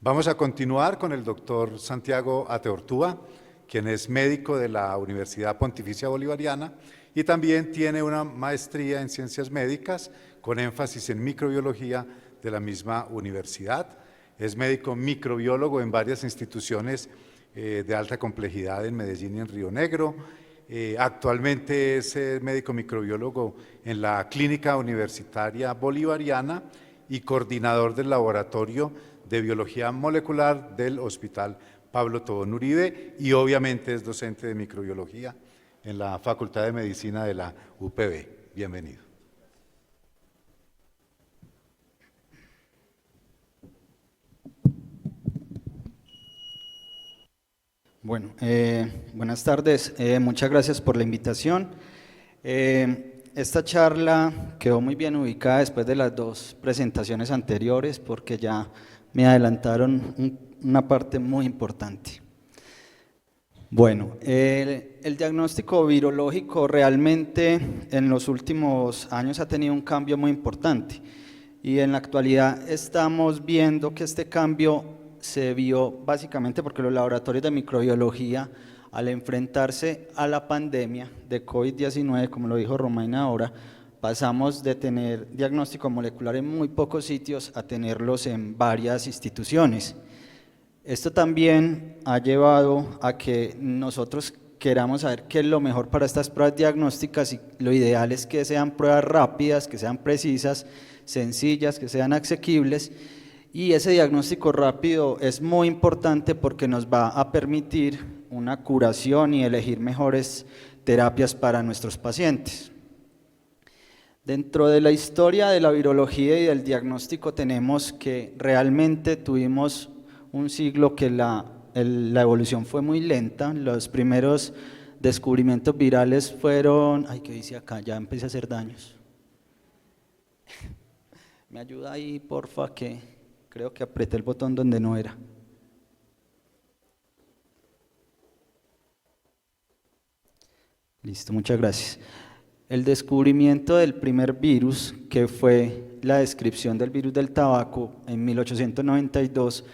Vamos a continuar con el doctor Santiago Ateortúa, quien es médico de la Universidad Pontificia Bolivariana y también tiene una maestría en ciencias médicas con énfasis en microbiología de la misma universidad. Es médico microbiólogo en varias instituciones de alta complejidad en Medellín y en Río Negro. Actualmente es médico microbiólogo en la Clínica Universitaria Bolivariana y coordinador del laboratorio de biología molecular del Hospital Pablo Tobón Uribe y obviamente es docente de microbiología en la Facultad de Medicina de la UPB. Bienvenido. Bueno, buenas tardes, muchas gracias por la invitación. Esta charla quedó muy bien ubicada después de las dos presentaciones anteriores porque ya me adelantaron una parte muy importante. Bueno, el diagnóstico virológico realmente en los últimos años ha tenido un cambio muy importante y en la actualidad estamos viendo que este cambio se vio básicamente porque los laboratorios de microbiología, al enfrentarse a la pandemia de COVID-19, como lo dijo Romaina ahora, pasamos de tener diagnóstico molecular en muy pocos sitios a tenerlos en varias instituciones. Esto también ha llevado a que nosotros queramos saber qué es lo mejor para estas pruebas diagnósticas y lo ideal es que sean pruebas rápidas, que sean precisas, sencillas, que sean asequibles. Y ese diagnóstico rápido es muy importante porque nos va a permitir una curación y elegir mejores terapias para nuestros pacientes. Dentro de la historia de la virología y del diagnóstico tenemos que realmente tuvimos un siglo que la evolución fue muy lenta. Los primeros descubrimientos virales fueron… Ay, ¿qué dice acá? Ya empecé a hacer daños. ¿Me ayuda ahí, porfa? Que creo que apreté el botón donde no era. Listo, muchas gracias. El descubrimiento del primer virus, que fue la descripción del virus del tabaco en 1892,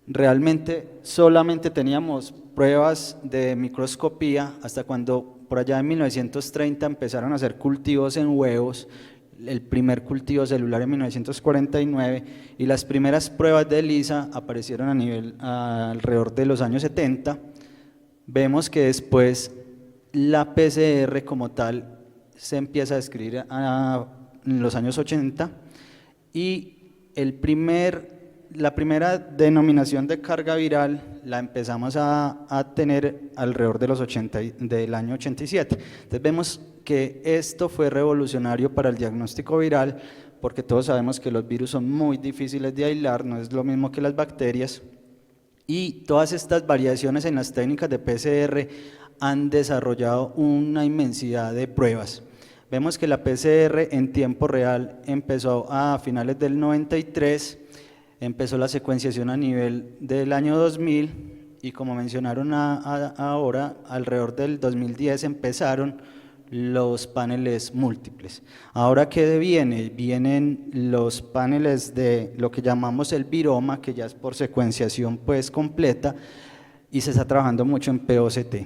realmente solamente teníamos pruebas de microscopía hasta cuando por allá en 1930 empezaron a hacer cultivos en huevos, el primer cultivo celular en 1949 y las primeras pruebas de ELISA aparecieron alrededor de los años 70. Vemos que después la PCR como tal se empieza a describir en los años 80 y la primera denominación de carga viral la empezamos a tener alrededor de del año 87. Entonces vemos que esto fue revolucionario para el diagnóstico viral porque todos sabemos que los virus son muy difíciles de aislar, no es lo mismo que las bacterias y todas estas variaciones en las técnicas de PCR han desarrollado una inmensidad de pruebas. Vemos que la PCR en tiempo real empezó a finales del 93, empezó la secuenciación a nivel del año 2000 y como mencionaron ahora, alrededor del 2010 empezaron los paneles múltiples. Ahora, ¿qué viene? Vienen los paneles de lo que llamamos el viroma, que ya es por secuenciación pues completa y se está trabajando mucho en POCT.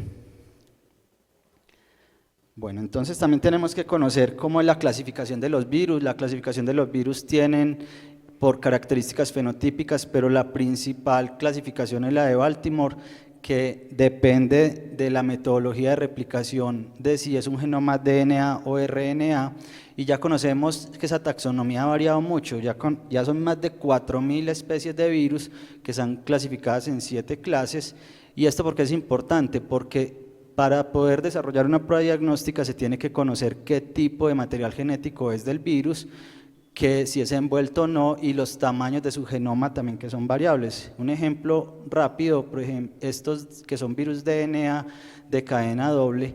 Bueno, entonces también tenemos que conocer cómo es la clasificación de los virus. La clasificación de los virus tienen por características fenotípicas, pero la principal clasificación es la de Baltimore, que depende de la metodología de replicación de si es un genoma DNA o RNA, y ya conocemos que esa taxonomía ha variado mucho, ya son más de 4.000 especies de virus que están clasificadas en 7 clases, y esto porque es importante, porque para poder desarrollar una prueba diagnóstica se tiene que conocer qué tipo de material genético es del virus, que si es envuelto o no, y los tamaños de su genoma también que son variables. Un ejemplo rápido, por ejemplo, estos que son virus DNA de cadena doble,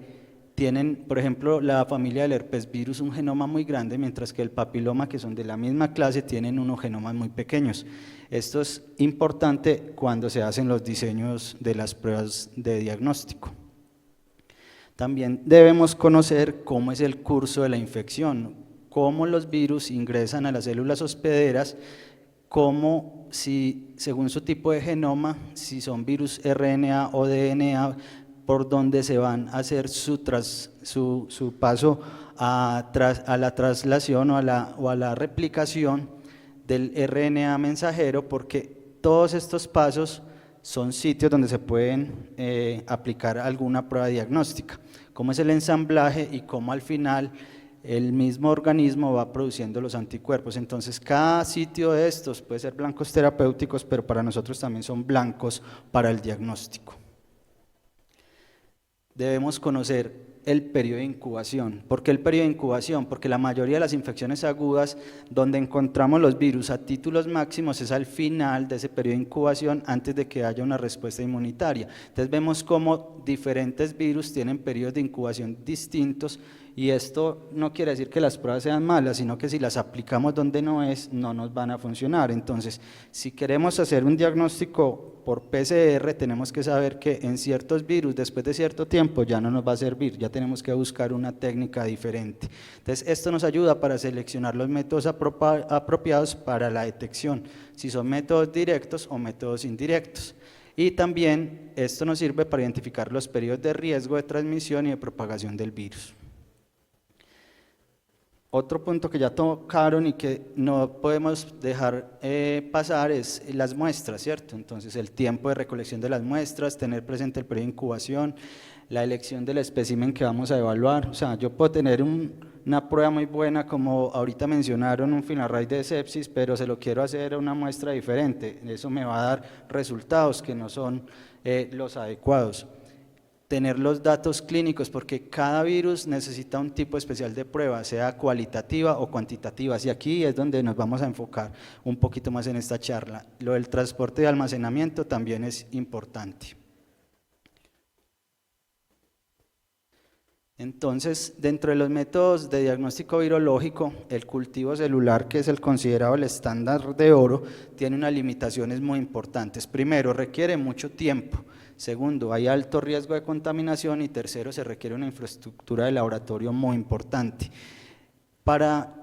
tienen, por ejemplo, la familia del herpesvirus un genoma muy grande, mientras que el papiloma, que son de la misma clase, tienen unos genomas muy pequeños. Esto es importante cuando se hacen los diseños de las pruebas de diagnóstico. También debemos conocer cómo es el curso de la infección, cómo los virus ingresan a las células hospederas, cómo si según su tipo de genoma, si son virus RNA o DNA, por donde se van a hacer su paso a la traslación o a la replicación del RNA mensajero, porque todos estos pasos son sitios donde se pueden aplicar alguna prueba diagnóstica, como es el ensamblaje y cómo al final el mismo organismo va produciendo los anticuerpos. Entonces cada sitio de estos puede ser blancos terapéuticos, pero para nosotros también son blancos para el diagnóstico. Debemos conocer el periodo de incubación. ¿Por qué el periodo de incubación? Porque la mayoría de las infecciones agudas donde encontramos los virus a títulos máximos es al final de ese periodo de incubación, antes de que haya una respuesta inmunitaria. Entonces vemos cómo diferentes virus tienen periodos de incubación distintos, y esto no quiere decir que las pruebas sean malas, sino que si las aplicamos donde no es, no nos van a funcionar. Entonces, si queremos hacer un diagnóstico por PCR, tenemos que saber que en ciertos virus, después de cierto tiempo, ya no nos va a servir, ya tenemos que buscar una técnica diferente. Entonces, esto nos ayuda para seleccionar los métodos apropiados para la detección, si son métodos directos o métodos indirectos. Y también esto nos sirve para identificar los periodos de riesgo de transmisión y de propagación del virus. Otro punto que ya tocaron y que no podemos dejar pasar es las muestras, ¿cierto? Entonces el tiempo de recolección de las muestras, tener presente el periodo de incubación, la elección del espécimen que vamos a evaluar. O sea, yo puedo tener una prueba muy buena, como ahorita mencionaron, un FINARRAY de sepsis, pero se lo quiero hacer a una muestra diferente. Eso me va a dar resultados que no son los adecuados. Tener los datos clínicos, porque cada virus necesita un tipo especial de prueba, sea cualitativa o cuantitativa, y aquí es donde nos vamos a enfocar un poquito más en esta charla. Lo del transporte y almacenamiento también es importante. Entonces, dentro de los métodos de diagnóstico virológico, el cultivo celular, que es el considerado el estándar de oro, tiene unas limitaciones muy importantes. Primero, requiere mucho tiempo. Segundo, hay alto riesgo de contaminación. Y tercero, se requiere una infraestructura de laboratorio muy importante. Para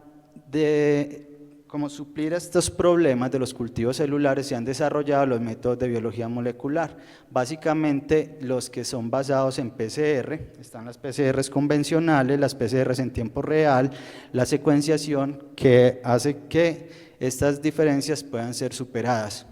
como suplir estos problemas de los cultivos celulares, se han desarrollado los métodos de biología molecular. Básicamente los que son basados en PCR, están las PCRs convencionales, las PCRs en tiempo real, la secuenciación, que hace que estas diferencias puedan ser superadas.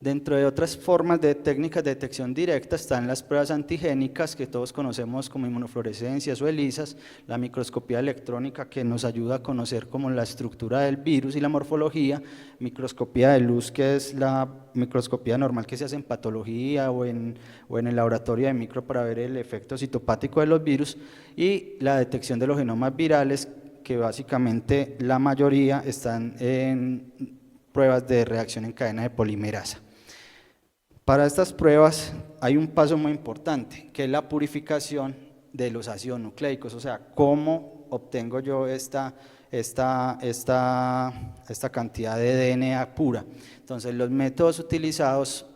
Dentro de otras formas de técnicas de detección directa están las pruebas antigénicas, que todos conocemos como inmunofluorescencias o ELISAs, la microscopía electrónica, que nos ayuda a conocer como la estructura del virus y la morfología, microscopía de luz, que es la microscopía normal que se hace en patología o en el laboratorio de micro para ver el efecto citopático de los virus, y la detección de los genomas virales, que básicamente la mayoría están en pruebas de reacción en cadena de polimerasa. Para estas pruebas hay un paso muy importante, que es la purificación de los ácidos nucleicos, o sea, cómo obtengo yo esta cantidad de DNA pura. Entonces, los métodos utilizados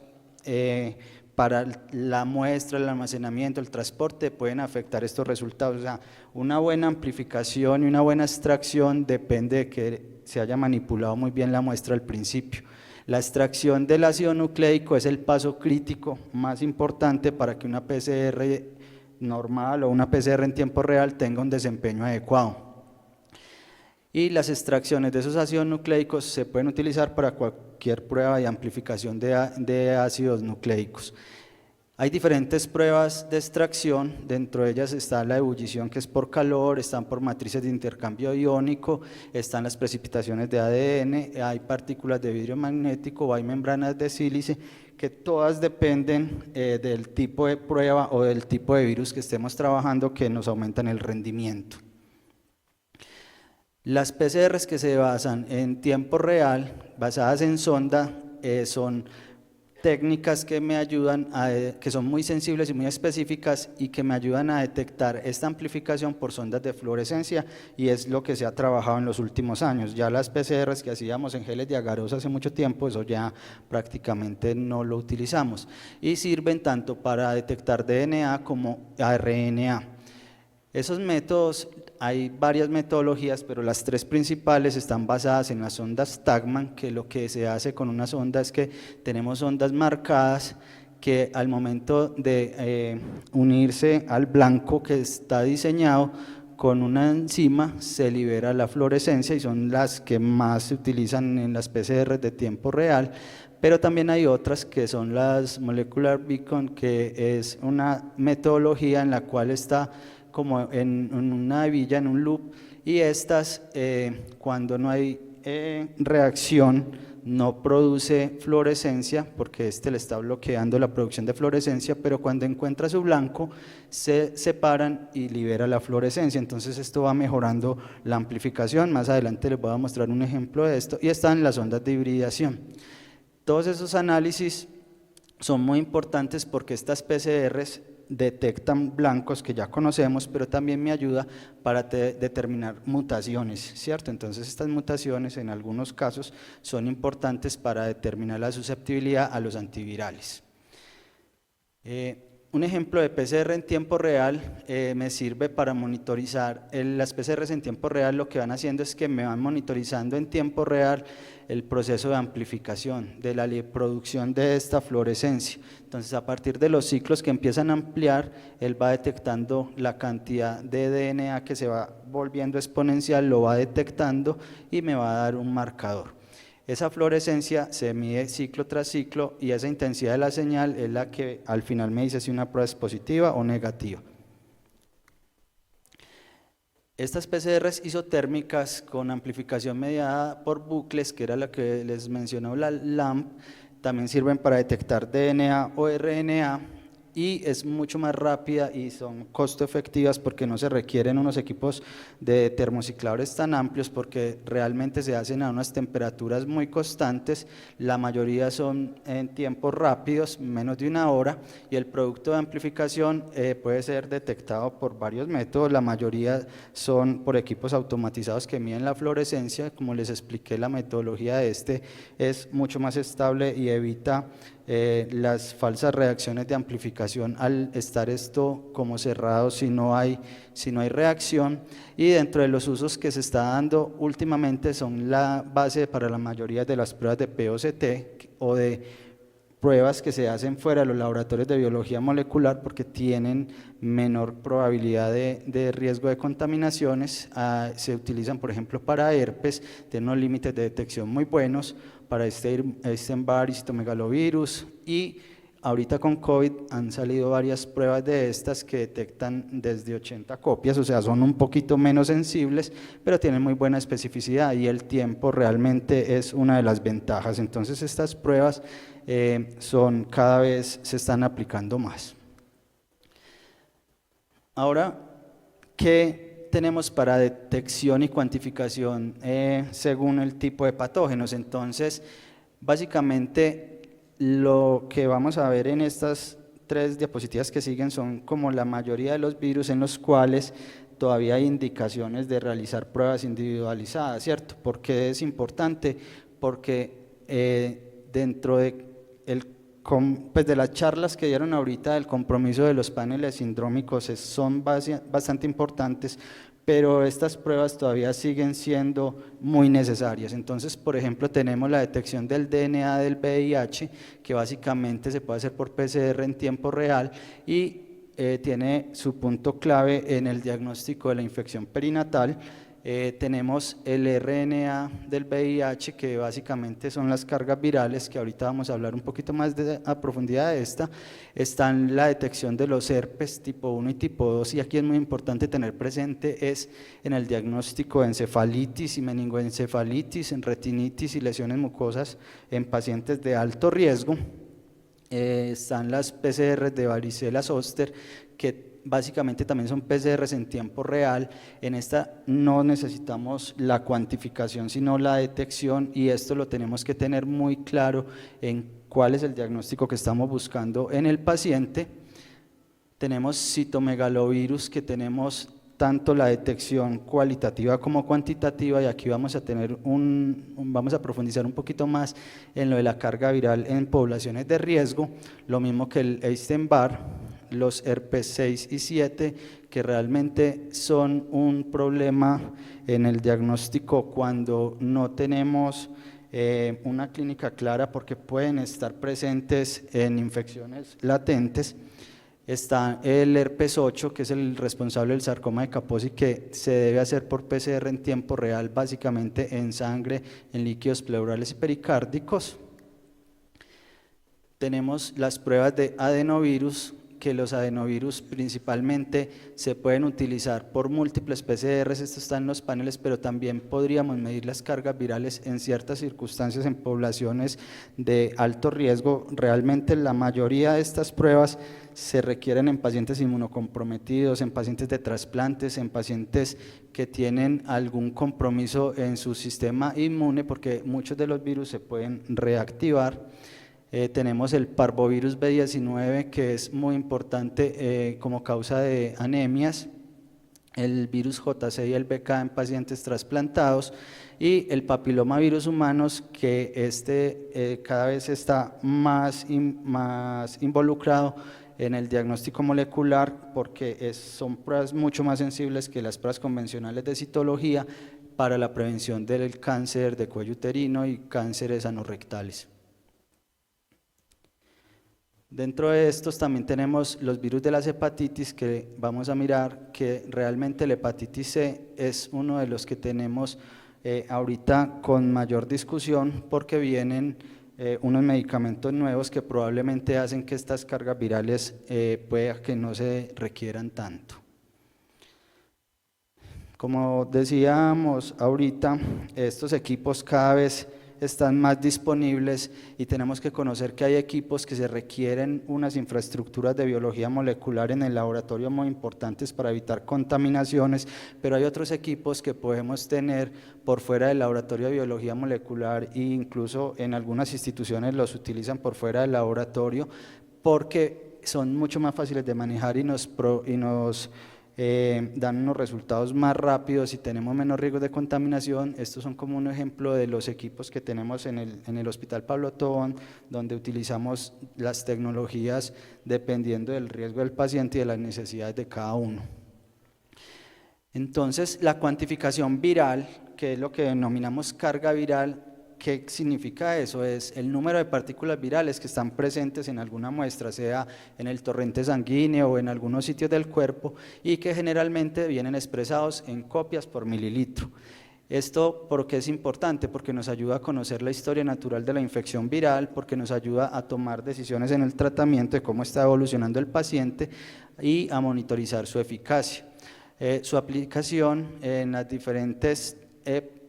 para la muestra, el almacenamiento, el transporte pueden afectar estos resultados. O sea, una buena amplificación y una buena extracción depende de que se haya manipulado muy bien la muestra al principio. La extracción del ácido nucleico es el paso crítico más importante para que una PCR normal o una PCR en tiempo real tenga un desempeño adecuado. Y las extracciones de esos ácidos nucleicos se pueden utilizar para cualquier prueba de amplificación de ácidos nucleicos. Hay diferentes pruebas de extracción, dentro de ellas está la ebullición, que es por calor, están por matrices de intercambio iónico, están las precipitaciones de ADN, hay partículas de vidrio magnético o hay membranas de sílice, que todas dependen del tipo de prueba o del tipo de virus que estemos trabajando, que nos aumentan el rendimiento. Las PCRs que se basan en tiempo real, basadas en sonda, son técnicas que me ayudan que son muy sensibles y muy específicas, y que me ayudan a detectar esta amplificación por sondas de fluorescencia, y es lo que se ha trabajado en los últimos años. Ya las PCRs que hacíamos en geles de agarosa hace mucho tiempo, eso ya prácticamente no lo utilizamos, y sirven tanto para detectar DNA como RNA. Esos métodos hay varias metodologías, pero las tres principales están basadas en las ondas Tagman, que lo que se hace con una sonda es que tenemos ondas marcadas que al momento de unirse al blanco que está diseñado con una enzima se libera la fluorescencia y son las que más se utilizan en las PCR de tiempo real, pero también hay otras que son las Molecular Beacon, que es una metodología en la cual está como en una hebilla, en un loop, y estas cuando no hay reacción no produce fluorescencia porque le está bloqueando la producción de fluorescencia, pero cuando encuentra su blanco se separan y libera la fluorescencia. Entonces esto va mejorando la amplificación. Más adelante les voy a mostrar un ejemplo de esto, y están las ondas de hibridación. Todos esos análisis son muy importantes porque estas PCRs detectan blancos que ya conocemos, pero también me ayuda para determinar mutaciones, ¿cierto? Entonces estas mutaciones en algunos casos son importantes para determinar la susceptibilidad a los antivirales. Un ejemplo de PCR en tiempo real me sirve para monitorizar. Las PCRs en tiempo real lo que van haciendo es que me van monitorizando en tiempo real el proceso de amplificación, de la producción de esta fluorescencia. Entonces, a partir de los ciclos que empiezan a ampliar, él va detectando la cantidad de DNA que se va volviendo exponencial, lo va detectando y me va a dar un marcador. Esa fluorescencia se mide ciclo tras ciclo y esa intensidad de la señal es la que al final me dice si una prueba es positiva o negativa. Estas PCRs isotérmicas con amplificación mediada por bucles, que era la que les mencionó la LAMP, también sirven para detectar DNA o RNA y es mucho más rápida y son costo efectivas porque no se requieren unos equipos de termocicladores tan amplios, porque realmente se hacen a unas temperaturas muy constantes. La mayoría son en tiempos rápidos, menos de una hora, y el producto de amplificación puede ser detectado por varios métodos. La mayoría son por equipos automatizados que miden la fluorescencia. Como les expliqué, la metodología de es mucho más estable y evita las falsas reacciones de amplificación al estar esto como cerrado si no hay reacción. Y dentro de los usos que se está dando últimamente son la base para la mayoría de las pruebas de POCT o de pruebas que se hacen fuera de los laboratorios de biología molecular porque tienen menor probabilidad de riesgo de contaminaciones. Se utilizan, por ejemplo, para herpes, tienen unos límites de detección muy buenos, para Epstein-Barr y citomegalovirus, y ahorita con COVID han salido varias pruebas de estas que detectan desde 80 copias, o sea, son un poquito menos sensibles, pero tienen muy buena especificidad y el tiempo realmente es una de las ventajas. Entonces estas pruebas cada vez se están aplicando más. Ahora, ¿qué tenemos para detección y cuantificación según el tipo de patógenos? Entonces, básicamente lo que vamos a ver en estas tres diapositivas que siguen son como la mayoría de los virus en los cuales todavía hay indicaciones de realizar pruebas individualizadas, ¿cierto? ¿Por qué es importante? Porque dentro de de las charlas que dieron ahorita del compromiso de los paneles sindrómicos son bastante importantes, pero estas pruebas todavía siguen siendo muy necesarias. Entonces, por ejemplo, tenemos la detección del DNA del VIH, que básicamente se puede hacer por PCR en tiempo real y tiene su punto clave en el diagnóstico de la infección perinatal. Tenemos el RNA del VIH, que básicamente son las cargas virales, que ahorita vamos a hablar un poquito más a profundidad de esta. Está en la detección de los herpes tipo 1 y tipo 2, y aquí es muy importante tener presente es en el diagnóstico de encefalitis y meningoencefalitis, en retinitis y lesiones mucosas en pacientes de alto riesgo. Están las PCR de varicela zoster, que básicamente también son PCRs en tiempo real. En esta no necesitamos la cuantificación, sino la detección, y esto lo tenemos que tener muy claro en cuál es el diagnóstico que estamos buscando en el paciente. Tenemos citomegalovirus, que tenemos tanto la detección cualitativa como cuantitativa, y aquí vamos a tener vamos a profundizar un poquito más en lo de la carga viral en poblaciones de riesgo, lo mismo que el Epstein-Barr. los herpes 6 y 7, que realmente son un problema en el diagnóstico cuando no tenemos una clínica clara, porque pueden estar presentes en infecciones latentes. Está el herpes 8, que es el responsable del sarcoma de Kaposi, que se debe hacer por PCR en tiempo real, básicamente en sangre, en líquidos pleurales y pericárdicos. Tenemos las pruebas de adenovirus, que los adenovirus principalmente se pueden utilizar por múltiples PCRs, esto está en los paneles, pero también podríamos medir las cargas virales en ciertas circunstancias en poblaciones de alto riesgo. Realmente la mayoría de estas pruebas se requieren en pacientes inmunocomprometidos, en pacientes de trasplantes, en pacientes que tienen algún compromiso en su sistema inmune, porque muchos de los virus se pueden reactivar. Tenemos el parvovirus B19, que es muy importante como causa de anemias, el virus JC y el BK en pacientes trasplantados, y el papilomavirus humanos, que cada vez está más involucrado en el diagnóstico molecular, porque son pruebas mucho más sensibles que las pruebas convencionales de citología para la prevención del cáncer de cuello uterino y cánceres anorrectales. Dentro de estos también tenemos los virus de las hepatitis, que vamos a mirar que realmente la hepatitis C es uno de los que tenemos ahorita con mayor discusión, porque vienen unos medicamentos nuevos que probablemente hacen que estas cargas virales pueda que no se requieran tanto. Como decíamos ahorita, estos equipos cada vez están más disponibles y tenemos que conocer que hay equipos que se requieren unas infraestructuras de biología molecular en el laboratorio muy importantes para evitar contaminaciones, pero hay otros equipos que podemos tener por fuera del laboratorio de biología molecular, e incluso en algunas instituciones los utilizan por fuera del laboratorio porque son mucho más fáciles de manejar y nos dan unos resultados más rápidos y tenemos menos riesgos de contaminación. Estos son como un ejemplo de los equipos que tenemos en el Hospital Pablo Tobón, donde utilizamos las tecnologías dependiendo del riesgo del paciente y de las necesidades de cada uno. Entonces, la cuantificación viral, que es lo que denominamos carga viral, ¿qué significa eso? Es el número de partículas virales que están presentes en alguna muestra, sea en el torrente sanguíneo o en algunos sitios del cuerpo, y que generalmente vienen expresados en copias por mililitro. ¿Esto por qué es importante? Porque nos ayuda a conocer la historia natural de la infección viral, porque nos ayuda a tomar decisiones en el tratamiento de cómo está evolucionando el paciente y a monitorizar su eficacia. Su aplicación en las diferentes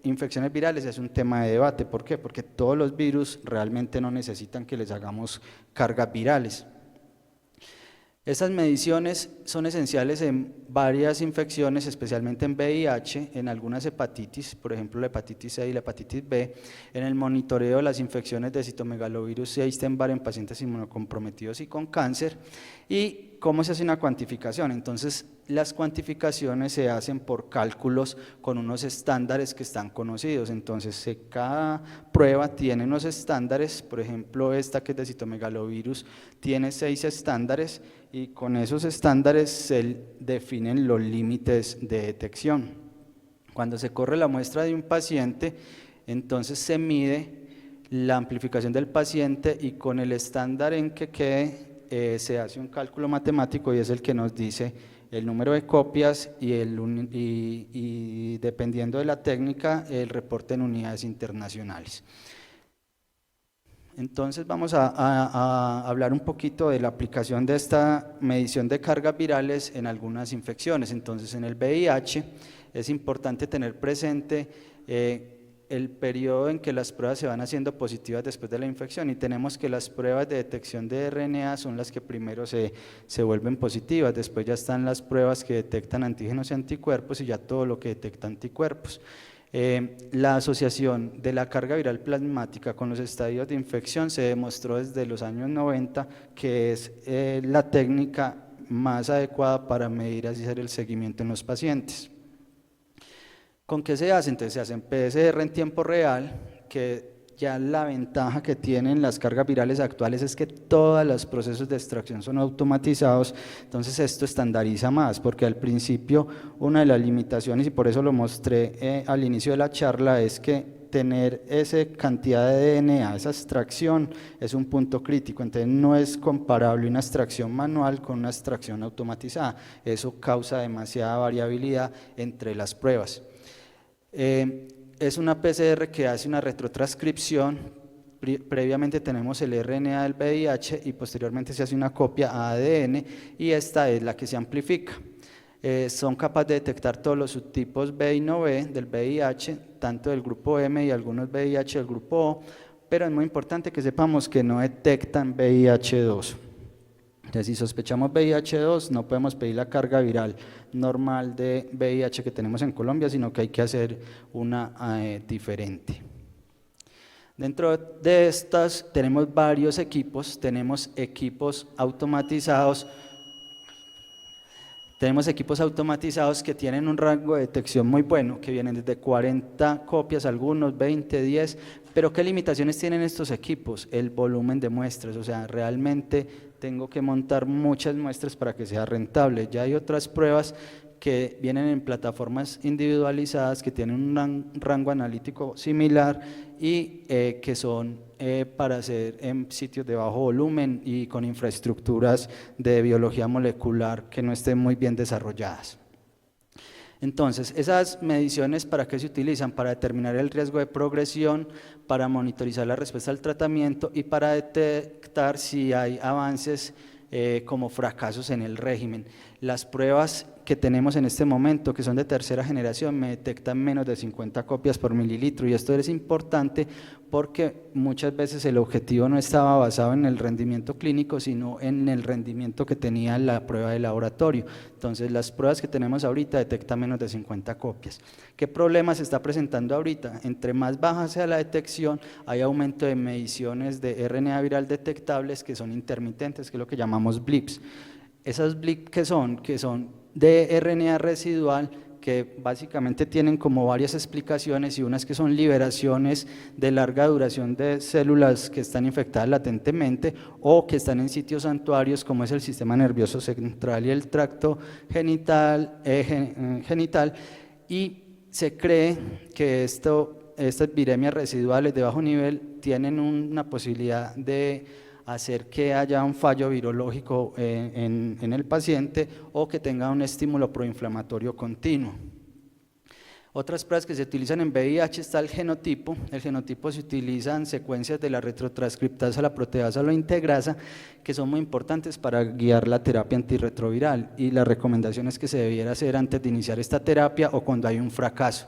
infecciones virales es un tema de debate. ¿Por qué? Porque todos los virus realmente no necesitan que les hagamos cargas virales. Estas mediciones son esenciales en varias infecciones, especialmente en VIH, en algunas hepatitis, por ejemplo la hepatitis C y la hepatitis B, en el monitoreo de las infecciones de citomegalovirus y Epstein-Barr en pacientes inmunocomprometidos y con cáncer. ¿Y cómo se hace una cuantificación? Entonces, las cuantificaciones se hacen por cálculos con unos estándares que están conocidos. Entonces, cada prueba tiene unos estándares. Por ejemplo, esta que es de citomegalovirus tiene 6 estándares, y con esos estándares se definen los límites de detección. Cuando se corre la muestra de un paciente, entonces se mide la amplificación del paciente, y con el estándar en que quede se hace un cálculo matemático, y es el que nos dice el número de copias y dependiendo de la técnica, el reporte en unidades internacionales. Entonces vamos a hablar un poquito de la aplicación de esta medición de cargas virales en algunas infecciones. Entonces, en el VIH es importante tener presente el periodo en que las pruebas se van haciendo positivas después de la infección, y tenemos que las pruebas de detección de RNA son las que primero se vuelven positivas, después ya están las pruebas que detectan antígenos y anticuerpos, y ya todo lo que detecta anticuerpos. La asociación de la carga viral plasmática con los estadios de infección se demostró desde los años 90 que es la técnica más adecuada para medir y hacer el seguimiento en los pacientes. ¿Con qué se hace? Entonces se hacen PCR en tiempo real, que ya la ventaja que tienen las cargas virales actuales es que todos los procesos de extracción son automatizados, entonces esto estandariza más, porque al principio una de las limitaciones, y por eso lo mostré al inicio de la charla, es que tener esa cantidad de DNA, esa extracción, es un punto crítico, entonces no es comparable una extracción manual con una extracción automatizada, eso causa demasiada variabilidad entre las pruebas. Es una PCR que hace una retrotranscripción, previamente tenemos el RNA del VIH y posteriormente se hace una copia a ADN y esta es la que se amplifica. Son capaces de detectar todos los subtipos B y no B del VIH, tanto del grupo M y algunos VIH del grupo O, pero es muy importante que sepamos que no detectan VIH2. Entonces, si sospechamos VIH2, no podemos pedir la carga viral normal de VIH que tenemos en Colombia, sino que hay que hacer una diferente. Dentro de estas tenemos varios equipos, tenemos equipos automatizados que tienen un rango de detección muy bueno, que vienen desde 40 copias, algunos 20, 10, pero ¿qué limitaciones tienen estos equipos? El volumen de muestras, o sea, realmente tengo que montar muchas muestras para que sea rentable. Ya hay otras pruebas que vienen en plataformas individualizadas, que tienen un rango analítico similar y que son para hacer en sitios de bajo volumen y con infraestructuras de biología molecular que no estén muy bien desarrolladas. Entonces, esas mediciones, ¿para qué se utilizan? Para determinar el riesgo de progresión, para monitorizar la respuesta al tratamiento y para detectar si hay avances como fracasos en el régimen. Las pruebas que tenemos en este momento, que son de tercera generación, me detectan menos de 50 copias por mililitro, y esto es importante porque muchas veces el objetivo no estaba basado en el rendimiento clínico, sino en el rendimiento que tenía la prueba de laboratorio. Entonces, las pruebas que tenemos ahorita detectan menos de 50 copias. ¿Qué problema se está presentando ahorita? Entre más baja sea la detección, hay aumento de mediciones de RNA viral detectables que son intermitentes, que es lo que llamamos blips. Esas blips, ¿qué son? Que son de RNA residual, que básicamente tienen como varias explicaciones, y unas que son liberaciones de larga duración de células que están infectadas latentemente o que están en sitios santuarios como es el sistema nervioso central y el tracto genital, y se cree que estas viremias residuales de bajo nivel tienen una posibilidad de hacer que haya un fallo virológico en el paciente o que tenga un estímulo proinflamatorio continuo. Otras pruebas que se utilizan en VIH está el genotipo. El genotipo se utiliza en secuencias de la retrotranscriptasa, la proteasa o la integrasa, que son muy importantes para guiar la terapia antirretroviral, y la recomendación es que se debiera hacer antes de iniciar esta terapia o cuando hay un fracaso.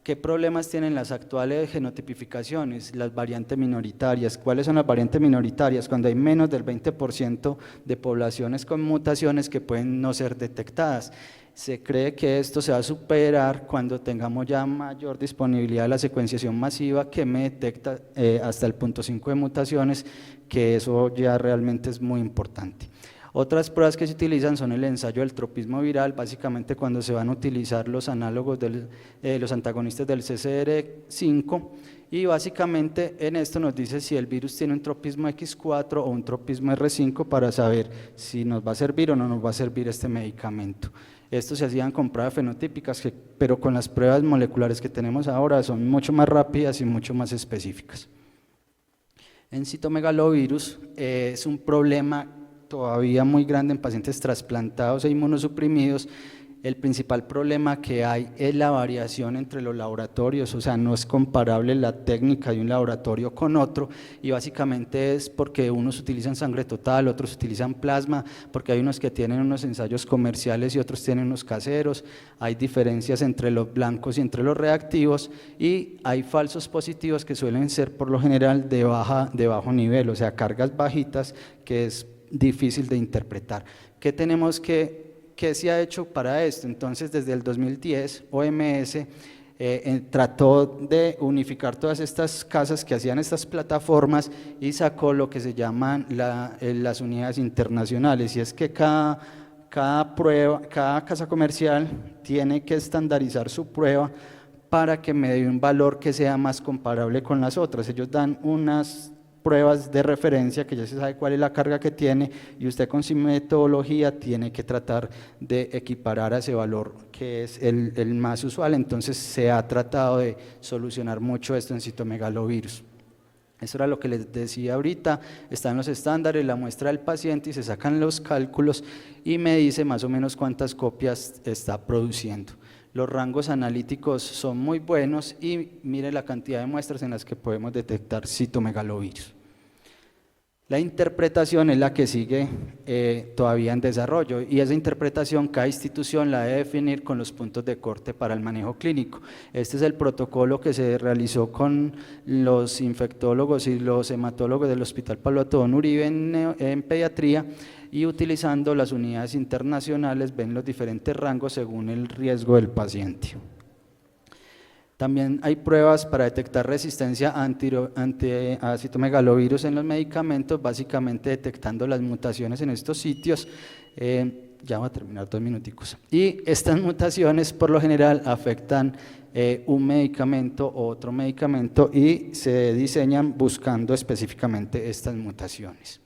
¿Qué problemas tienen las actuales genotipificaciones? Las variantes minoritarias. ¿Cuáles son las variantes minoritarias? Cuando hay menos del 20% de poblaciones con mutaciones que pueden no ser detectadas. Se cree que esto se va a superar cuando tengamos ya mayor disponibilidad de la secuenciación masiva, que me detecta hasta el 0.5 de mutaciones, que eso ya realmente es muy importante. Otras pruebas que se utilizan son el ensayo del tropismo viral, básicamente cuando se van a utilizar los análogos los antagonistas del CCR5, y básicamente en esto nos dice si el virus tiene un tropismo X4 o un tropismo R5 para saber si nos va a servir o no nos va a servir este medicamento. Estos se hacían con pruebas fenotípicas, pero con las pruebas moleculares que tenemos ahora son mucho más rápidas y mucho más específicas. En citomegalovirus es un problema todavía muy grande en pacientes trasplantados e inmunosuprimidos. El principal problema que hay es la variación entre los laboratorios, o sea, no es comparable la técnica de un laboratorio con otro, y básicamente es porque unos utilizan sangre total, otros utilizan plasma, porque hay unos que tienen unos ensayos comerciales y otros tienen unos caseros, hay diferencias entre los blancos y entre los reactivos, y hay falsos positivos que suelen ser por lo general de bajo nivel, o sea, cargas bajitas, que es difícil de interpretar. ¿Qué se ha hecho para esto? Entonces, desde el 2010, OMS trató de unificar todas estas casas que hacían estas plataformas y sacó lo que se llaman las unidades internacionales, y es que cada casa comercial tiene que estandarizar su prueba para que me dé un valor que sea más comparable con las otras. Ellos dan unas pruebas de referencia que ya se sabe cuál es la carga que tiene y usted con su metodología tiene que tratar de equiparar a ese valor que es el más usual. Entonces se ha tratado de solucionar mucho esto en citomegalovirus. Eso era lo que les decía ahorita, están los estándares, la muestra del paciente y se sacan los cálculos y me dice más o menos cuántas copias está produciendo. Los rangos analíticos son muy buenos y mire la cantidad de muestras en las que podemos detectar citomegalovirus. La interpretación es la que sigue todavía en desarrollo y esa interpretación cada institución la debe definir con los puntos de corte para el manejo clínico. Este es el protocolo que se realizó con los infectólogos y los hematólogos del Hospital Pablo Tobón Uribe en pediatría y utilizando las unidades internacionales ven los diferentes rangos según el riesgo del paciente. También hay pruebas para detectar resistencia a citomegalovirus en los medicamentos, básicamente detectando las mutaciones en estos sitios. Ya voy a terminar 2 minuticos. Y estas mutaciones por lo general afectan un medicamento o otro medicamento y se diseñan buscando específicamente estas mutaciones.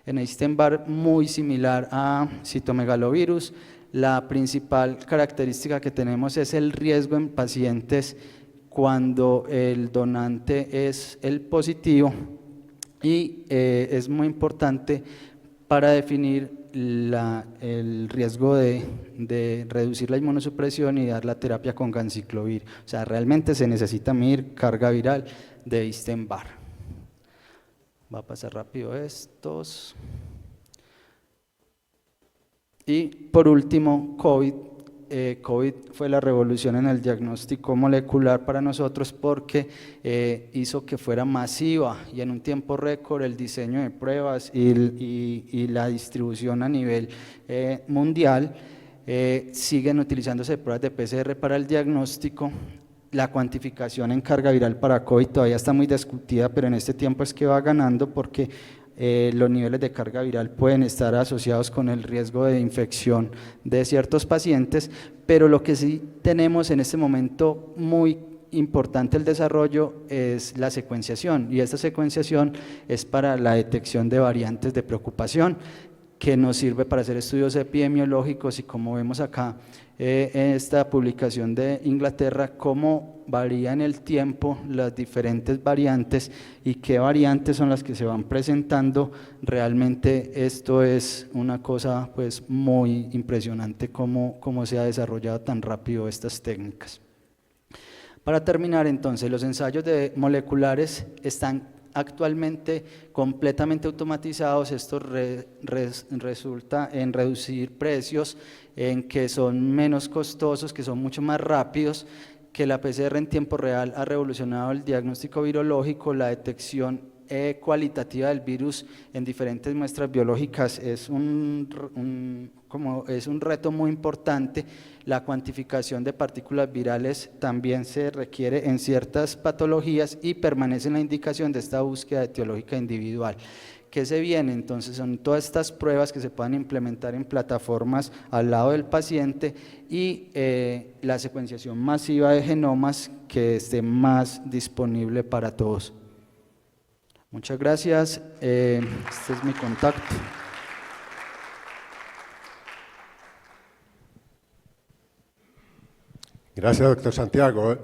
En Epstein-Barr, muy similar a citomegalovirus, la principal característica que tenemos es el riesgo en pacientes cuando el donante es el positivo y es muy importante para definir el riesgo de reducir la inmunosupresión y dar la terapia con ganciclovir. O sea, realmente se necesita medir carga viral de Epstein-Barr. Va a pasar rápido estos. Y por último, COVID. COVID fue la revolución en el diagnóstico molecular para nosotros porque hizo que fuera masiva y en un tiempo récord el diseño de pruebas y la distribución a nivel mundial. Siguen utilizándose pruebas de PCR para el diagnóstico. La cuantificación en carga viral para COVID todavía está muy discutida, pero en este tiempo es que va ganando porque los niveles de carga viral pueden estar asociados con el riesgo de infección de ciertos pacientes, pero lo que sí tenemos en este momento muy importante el desarrollo es la secuenciación y esta secuenciación es para la detección de variantes de preocupación que nos sirve para hacer estudios epidemiológicos y como vemos acá en esta publicación de Inglaterra, cómo varía en el tiempo las diferentes variantes y qué variantes son las que se van presentando. Realmente esto es una cosa pues muy impresionante cómo se ha desarrollado tan rápido estas técnicas. Para terminar entonces, los ensayos moleculares están actualmente completamente automatizados. Esto resulta en reducir precios, en que son menos costosos, que son mucho más rápidos, que la PCR en tiempo real ha revolucionado el diagnóstico virológico, la detección cualitativa del virus en diferentes muestras biológicas es un reto muy importante. La cuantificación de partículas virales también se requiere en ciertas patologías y permanece en la indicación de esta búsqueda etiológica individual. ¿Qué se viene? Entonces son todas estas pruebas que se puedan implementar en plataformas al lado del paciente y la secuenciación masiva de genomas que esté más disponible para todos. Muchas gracias, este es mi contacto. Gracias, doctor Santiago.